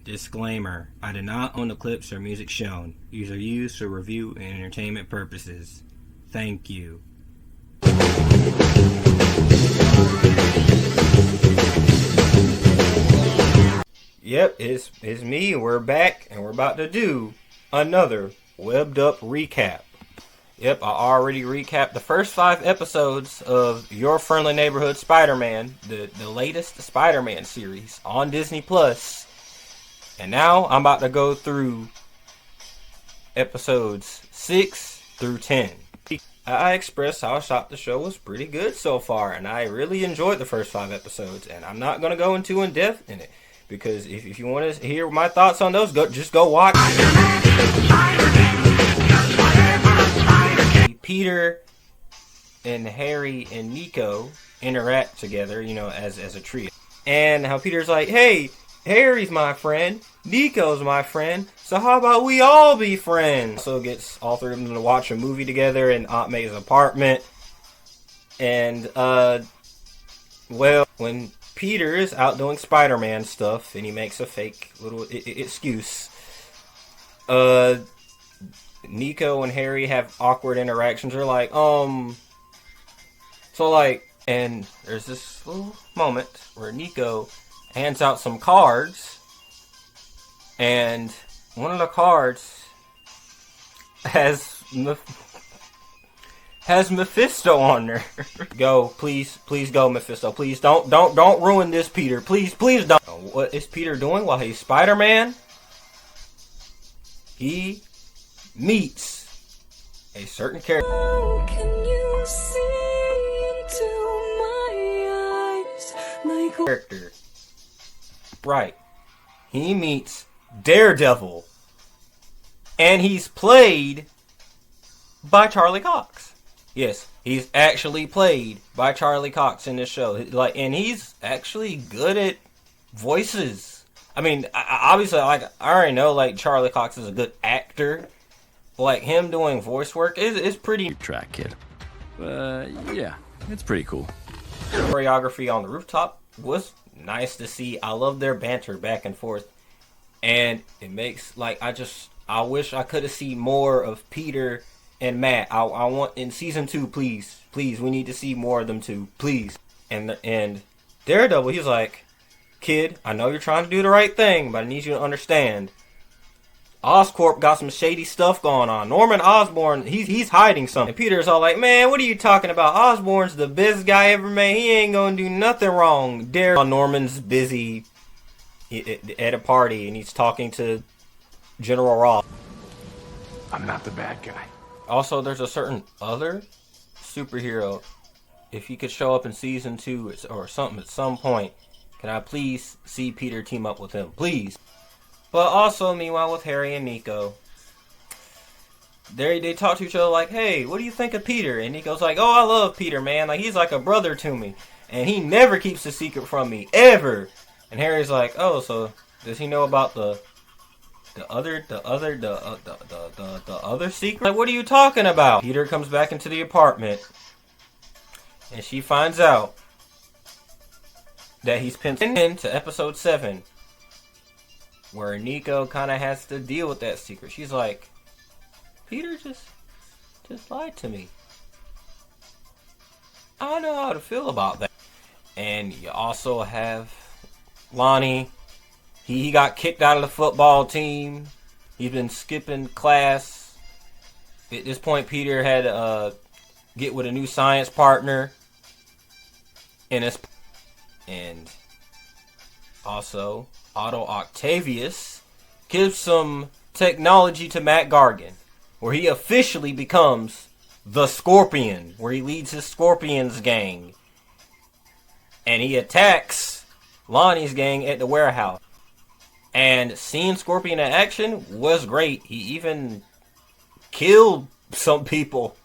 Disclaimer: I do not own the clips or music shown. These are used for review and entertainment purposes. Thank you. Yep, it's me. We're back, and we're about to do another webbed up recap. Yep, I already recapped the first 5 episodes of Your Friendly Neighborhood Spider-Man, the latest Spider-Man series on Disney Plus. And now I'm about to go through episodes 6 through 10. I expressed how I thought the show was pretty good so far, and I really enjoyed the first 5 episodes, and I'm not going to go into in depth in it, because if you want to hear my thoughts on those, just go watch Peter and Harry and Nico interact together, as a trio. And how Peter's like, hey, Harry's my friend, Nico's my friend, so how about we all be friends? So gets all 3 of them to watch a movie together in Aunt May's apartment. And, when Peter is out doing Spider-Man stuff and he makes a fake little excuse, Nico and Harry have awkward interactions. They're like, and there's this little moment where Nico hands out some cards, and one of the cards has Mephisto on there. Go, please go, Mephisto. Please don't ruin this, Peter. Please don't. What is Peter doing while he's Spider-Man? He meets a certain character. Oh, can you see into my eyes like character? Right. He meets Daredevil. And he's played by Charlie Cox. Yes, he's actually played by Charlie Cox in this show. And he's actually good at voices. I mean, obviously, I already know, Charlie Cox is a good actor. Him doing voice work is pretty... Track, kid. Yeah, it's pretty cool. Choreography on the rooftop was nice to see. I love their banter back and forth. And it makes, I wish I could have seen more of Peter and Matt. I want, in season 2, please, we need to see more of them too, please. And Daredevil, he's like, kid, I know you're trying to do the right thing, but I need you to understand, Oscorp got some shady stuff going on. Norman Osborn, he's hiding something. And Peter's all like, man, what are you talking about? Osborn's the best guy ever made. He ain't gonna do nothing wrong. Norman's busy at a party, and he's talking to General Ross. I'm not the bad guy. Also, there's a certain other superhero. If he could show up in season 2 or something at some point, can I please see Peter team up with him? Please. But also, meanwhile, with Harry and Nico, they talk to each other like, hey, what do you think of Peter? And Nico's like, oh, I love Peter, man. He's like a brother to me. And he never keeps a secret from me, ever. And Harry's like, oh, so does he know about the other secret? Like, what are you talking about? Peter comes back into the apartment, and she finds out that he's pinned into episode 7, where Nico kind of has to deal with that secret. She's like, Peter just lied to me. I don't know how to feel about that. And you also have Lonnie. He got kicked out of the football team. He's been skipping class. At this point, Peter had to get with a new science partner. And also, Otto Octavius gives some technology to Matt Gargan, where he officially becomes the Scorpion, where he leads his Scorpions gang. And he attacks Lonnie's gang at the warehouse. And seeing Scorpion in action was great. He even killed some people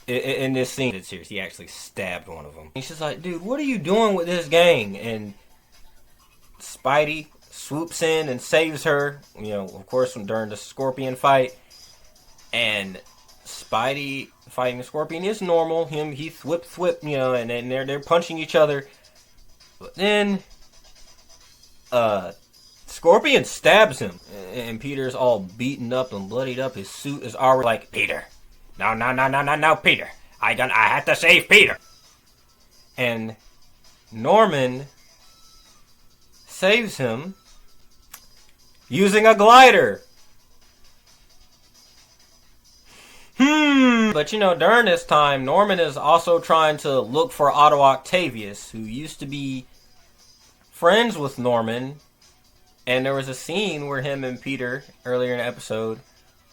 in this scene. He actually stabbed one of them. He's just like, dude, what are you doing with this gang? And Spidey swoops in and saves her, of course, during the Scorpion fight. And Spidey fighting the Scorpion is normal. He thwip, and then they're punching each other. But then, Scorpion stabs him, and Peter's all beaten up and bloodied up. His suit is already like, Peter, no, Peter. I have to save Peter. And Norman saves him using a glider. But during this time, Norman is also trying to look for Otto Octavius, who used to be friends with Norman. And there was a scene where him and Peter, earlier in the episode,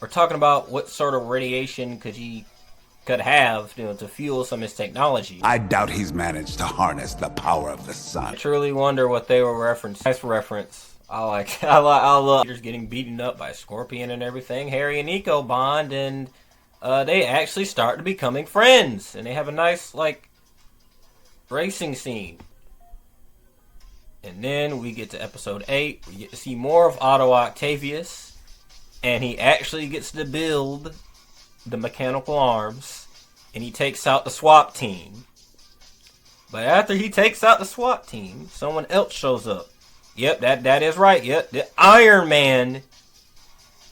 were talking about what sort of radiation could have, to fuel some of his technology. I doubt he's managed to harness the power of the sun. I truly wonder what they were referencing. Nice reference. I love Peter's getting beaten up by Scorpion and everything. Harry and Nico bond, and they actually start to becoming friends. And they have a nice, racing scene. And then we get to episode 8. We get to see more of Otto Octavius. And he actually gets to build the mechanical arms. And he takes out the SWAT team. But after he takes out the SWAT team, someone else shows up. Yep, that is right. Yep, the Iron Man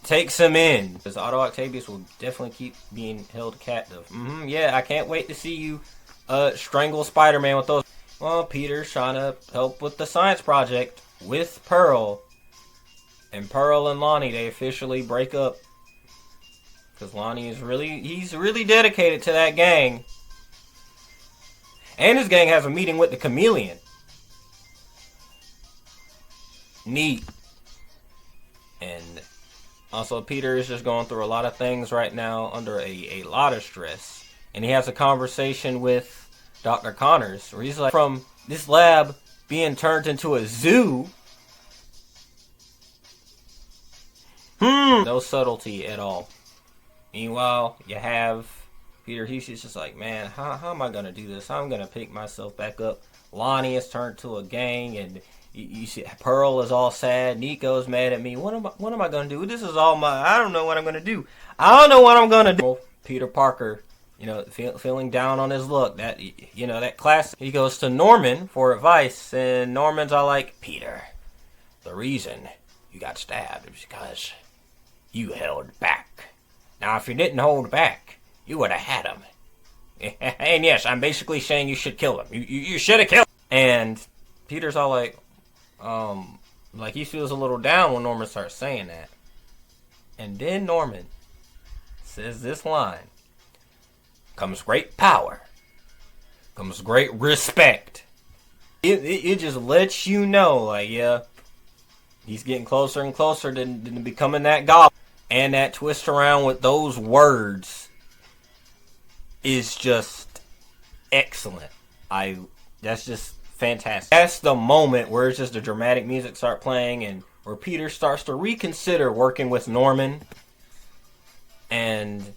takes him in. Because Otto Octavius will definitely keep being held captive. Yeah, I can't wait to see you strangle Spider-Man with those. Well, Peter's trying to help with the science project with Pearl. And Pearl and Lonnie, they officially break up. Because Lonnie is he's really dedicated to that gang. And his gang has a meeting with the Chameleon. Neat. And also Peter is just going through a lot of things right now under a lot of stress. And he has a conversation with Dr. Connors, where he's like, from this lab being turned into a zoo. No subtlety at all. Meanwhile, you have Peter, he's just like, man, how am I going to do this? How am I going to pick myself back up? Lonnie has turned to a gang, and you see Pearl is all sad. Nico's mad at me. What am I going to do? This is all I don't know what I'm going to do. I don't know what I'm going to do. Peter Parker, feeling down on his luck. That classic. He goes to Norman for advice, and Norman's all like, Peter, the reason you got stabbed is because you held back. Now, if you didn't hold back, you would have had him. And yes, I'm basically saying you should kill him. You should have killed him. And Peter's all like he feels a little down when Norman starts saying that. And then Norman says this line. Comes great power. Comes great respect. It just lets you know, he's getting closer and closer to becoming that goblin. And that twist around with those words is just excellent. That's just fantastic. That's the moment where it's just the dramatic music start playing, and where Peter starts to reconsider working with Norman. And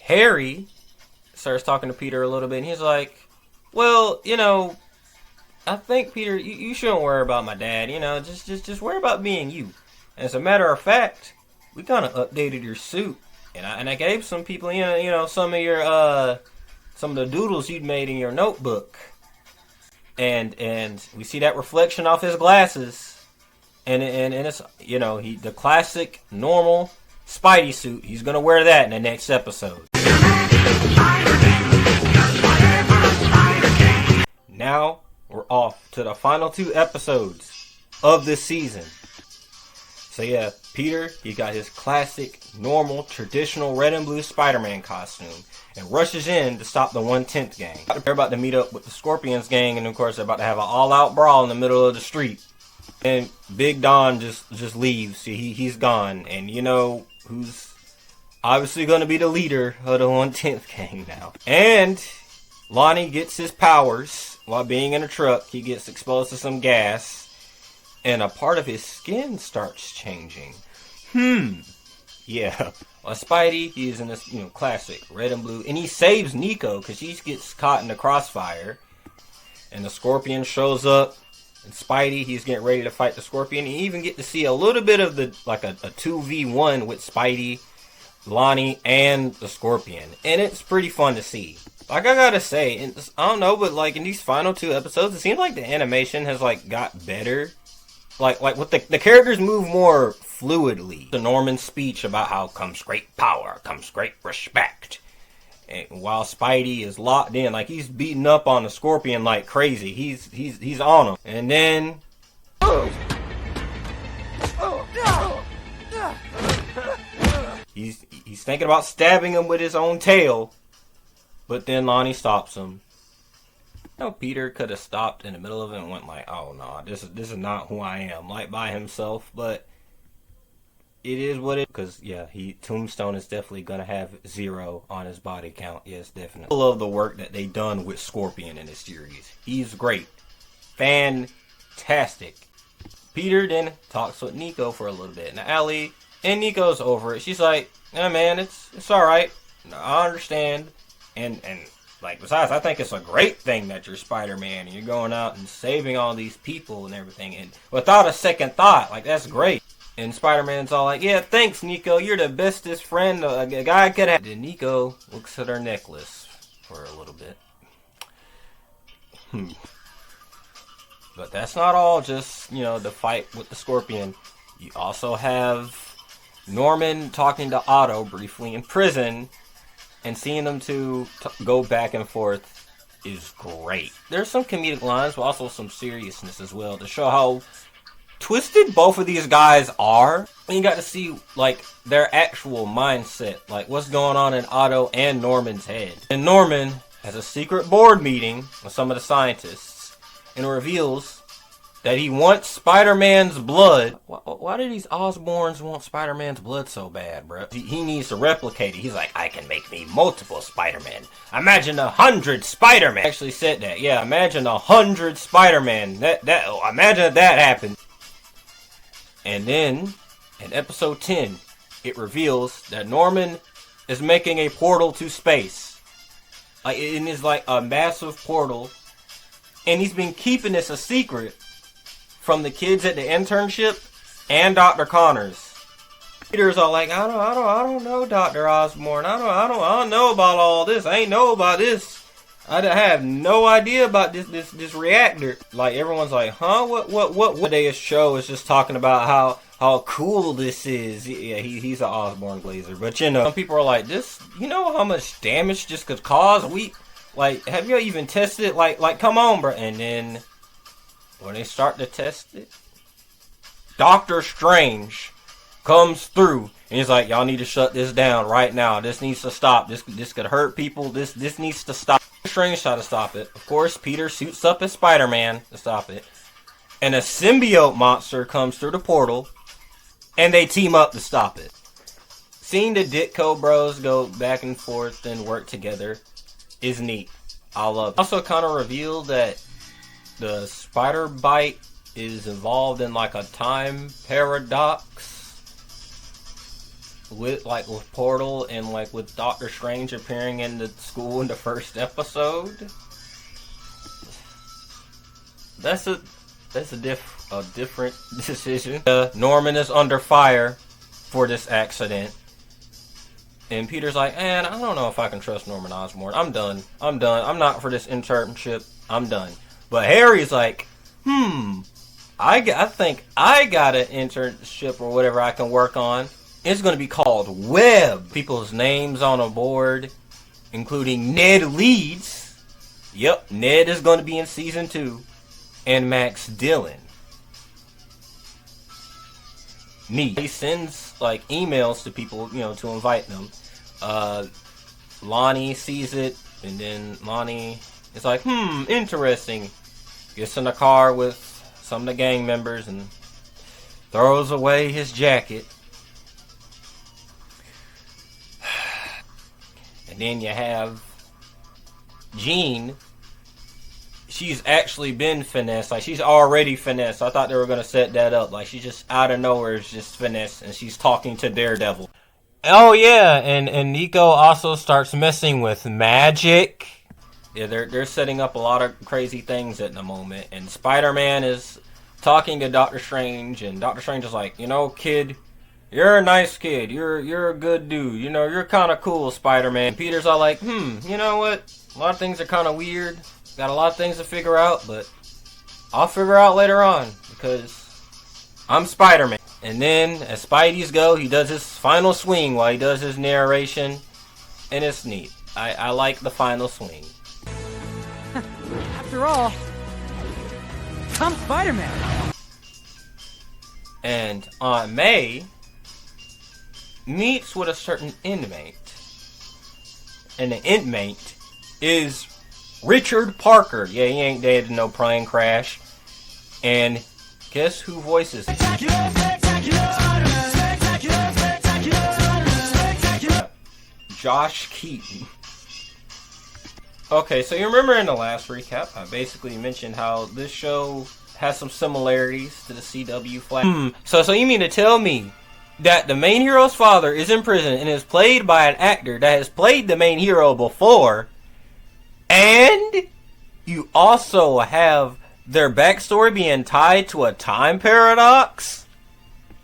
Harry starts talking to Peter a little bit, and he's like, well, I think, Peter, you shouldn't worry about my dad. Just worry about being you. And as a matter of fact, we kind of updated your suit, and I gave some people, some of your some of the doodles you'd made in your notebook, and we see that reflection off his glasses, and it's the classic normal Spidey suit. He's gonna wear that in the next episode. Now we're off to the final 2 episodes of this season. So yeah, Peter, he got his classic, normal, traditional red and blue Spider-Man costume and rushes in to stop the 1/10 gang. They're about to meet up with the Scorpions gang, and of course they're about to have an all-out brawl in the middle of the street. And Big Don just leaves. He's gone. And who's obviously going to be the leader of the 1/10 gang now. And Lonnie gets his powers while being in a truck. He gets exposed to some gas, and a part of his skin starts changing. Yeah. Well, Spidey, he's in this, classic red and blue, and he saves Nico because he gets caught in the crossfire. And the Scorpion shows up, and Spidey, he's getting ready to fight the Scorpion. You even get to see a little bit of a 2v1 with Spidey, Lonnie, and the Scorpion, and it's pretty fun to see. I gotta say, I don't know, but in these final 2 episodes, it seems like the animation has got better like what the characters move more fluidly. The Norman speech about how comes great power, comes great respect. And while Spidey is locked in, like he's beating up on the Scorpion like crazy. He's on him. And then he's thinking about stabbing him with his own tail. But then Lonnie stops him. Peter could have stopped in the middle of it and went like, oh no, this is not who I am, like by himself, but it is what it is. Because yeah, Tombstone is definitely gonna have 0 on his body count. Yes, definitely. I love the work that they done with Scorpion in this series. He's great. Fantastic. Peter then talks with Nico for a little bit in the alley, and Nico's over it. She's like, yeah man, it's alright. I understand. And like, besides, I think it's a great thing that you're Spider-Man and you're going out and saving all these people and everything, and without a second thought, like, that's great. And Spider-Man's all like, yeah, thanks, Nico, you're the bestest friend a guy could have. Then Nico looks at her necklace for a little bit. But that's not all, just, the fight with the Scorpion. You also have Norman talking to Otto briefly in prison, and seeing them two go back and forth is great. There's some comedic lines, but also some seriousness as well to show how twisted both of these guys are. And you got to see, like, their actual mindset, like what's going on in Otto and Norman's head. And Norman has a secret board meeting with some of the scientists and reveals that he wants Spider-Man's blood. Why do these Osborns want Spider-Man's blood so bad, bro? He needs to replicate it. He's like, I can make me multiple Spider-Man. Imagine 100 Spider-Man. Actually said that. Yeah, imagine 100 Spider-Man. Imagine that happened. And then, in episode 10, it reveals that Norman is making a portal to space. Like, it is like a massive portal. And he's been keeping this a secret from the kids at the internship and Dr. Connors. Peter's all like, I don't know, Dr. Osborn. I don't know about all this. I ain't know about this. I have no idea about this reactor. Like, everyone's like, huh? What today's show is just talking about how cool this is. Yeah, he's an Osborn Glazer. But some people are like, this, how much damage this could cause? Have you even tested it? Like, come on, bro. And then when they start to test it, Doctor Strange comes through and he's like, y'all need to shut this down right now. This needs to stop. This could hurt people. This needs to stop. Strange try to stop it. Of course, Peter suits up as Spider-Man to stop it. And a symbiote monster comes through the portal and they team up to stop it. Seeing the Ditko bros go back and forth and work together is neat. I love it. Also kind of revealed that the spider bite is involved in like a time paradox with Portal and like with Doctor Strange appearing in the school in the first episode. That's a different decision. Norman is under fire for this accident. And Peter's like, man, I don't know if I can trust Norman Osborn. I'm done. I'm not for this internship. I'm done. But Harry's like, I think I got an internship or whatever I can work on. It's going to be called Web. People's names on a board, including Ned Leeds. Yep, Ned is going to be in season 2. And Max Dillon. Neat. He sends like emails to people, to invite them. Lonnie sees it, and then Lonnie is like, interesting. Gets in the car with some of the gang members and throws away his jacket. And then you have Jean. She's actually been finessed. Like, she's already finessed. I thought they were going to set that up. Like, she just out of nowhere is just finessed. And she's talking to Daredevil. Oh, yeah. And Nico also starts messing with magic. Yeah, they're setting up a lot of crazy things at the moment. And Spider-Man is talking to Doctor Strange. And Doctor Strange is like, kid, you're a nice kid. You're a good dude. You're kind of cool, Spider-Man. Peter's all like, you know what? A lot of things are kind of weird. Got a lot of things to figure out, but I'll figure out later on, because I'm Spider-Man. And then, as Spidey's go, he does his final swing while he does his narration. And it's neat. I like the final swing. After all, I'm Spider-Man. And Aunt May meets with a certain inmate. And the inmate is Richard Parker. Yeah, he ain't dead in no plane crash. And guess who voices him? Josh Keaton. Okay, so you remember in the last recap, I basically mentioned how this show has some similarities to the CW flag. So you mean to tell me that the main hero's father is in prison and is played by an actor that has played the main hero before, and you also have their backstory being tied to a time paradox?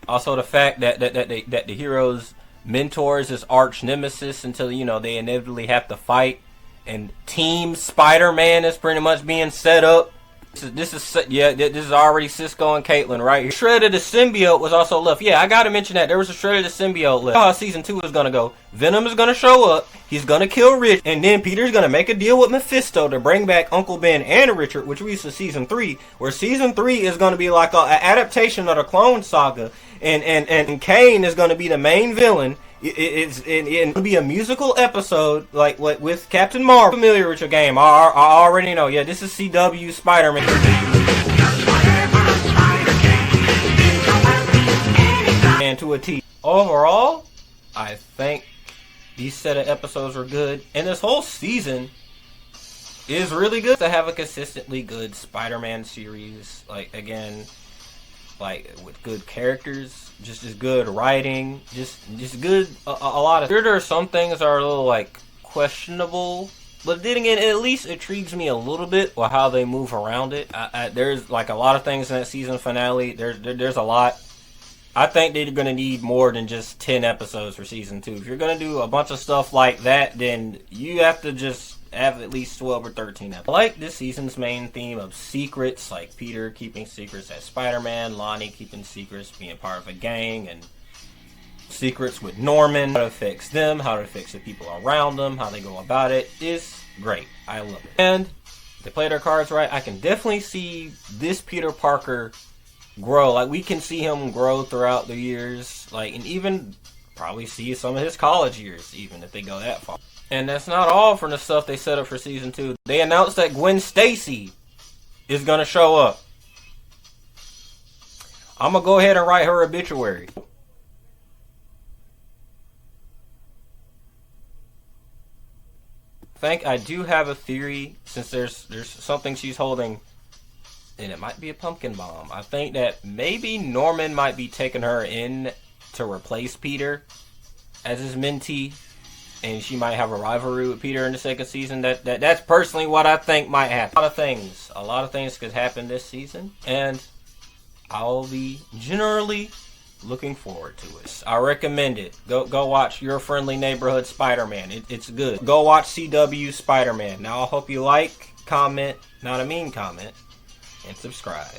Also the fact that the hero's mentor is his arch nemesis until, you know, they inevitably have to fight. And Team Spider-Man is pretty much being set up. This is already Cisco and Caitlin right here. Shred of the symbiote was also left. Yeah, I gotta mention that. There was a Shred of the symbiote left. How season 2 is gonna go. Venom is gonna show up. He's gonna kill Rich. And then Peter's gonna make a deal with Mephisto to bring back Uncle Ben and Richard, which leads to season 3. Where season 3 is gonna be like an adaptation of the Clone Saga. And Kane is gonna be the main villain. It's going to be a musical episode, like what with Captain Marvel. Familiar with your game? I already know. Yeah, this is CW Spider-Man. And to a T. Overall, I think these set of episodes are good, and this whole season is really good to have a consistently good Spider-Man series. Like, again, like with good characters, just as good writing, just good a lot of. There are some things that are a little like questionable, but then again, at least it intrigues me a little bit with how they move around it. There's like a lot of things in that season finale. There's a lot. I think they're gonna need more than just 10 episodes for season 2. If you're gonna do a bunch of stuff like that, then you have to just have at least 12 or 13 episodes. I like this season's main theme of secrets, like Peter keeping secrets as Spider-Man, Lonnie keeping secrets, being part of a gang, and secrets with Norman, how to fix them, how to fix the people around them, how they go about it is great. I love it. And they play their cards right. I can definitely see this Peter Parker grow. Like, we can see him grow throughout the years, like, and even probably see some of his college years, even if they go that far. And that's not all from the stuff they set up for season 2. They announced that Gwen Stacy is going to show up. I'm going to go ahead and write her obituary. I think I do have a theory, since there's something she's holding, and it might be a pumpkin bomb. I think that maybe Norman might be taking her in to replace Peter as his mentee. And she might have a rivalry with Peter in the second season. That's personally what I think might happen. A lot of things could happen this season, and I'll be generally looking forward to it. I recommend it. Go watch Your Friendly Neighborhood Spider-Man. It's good. Go watch CW Spider-Man. Now I hope you like, comment, not a mean comment, and subscribe.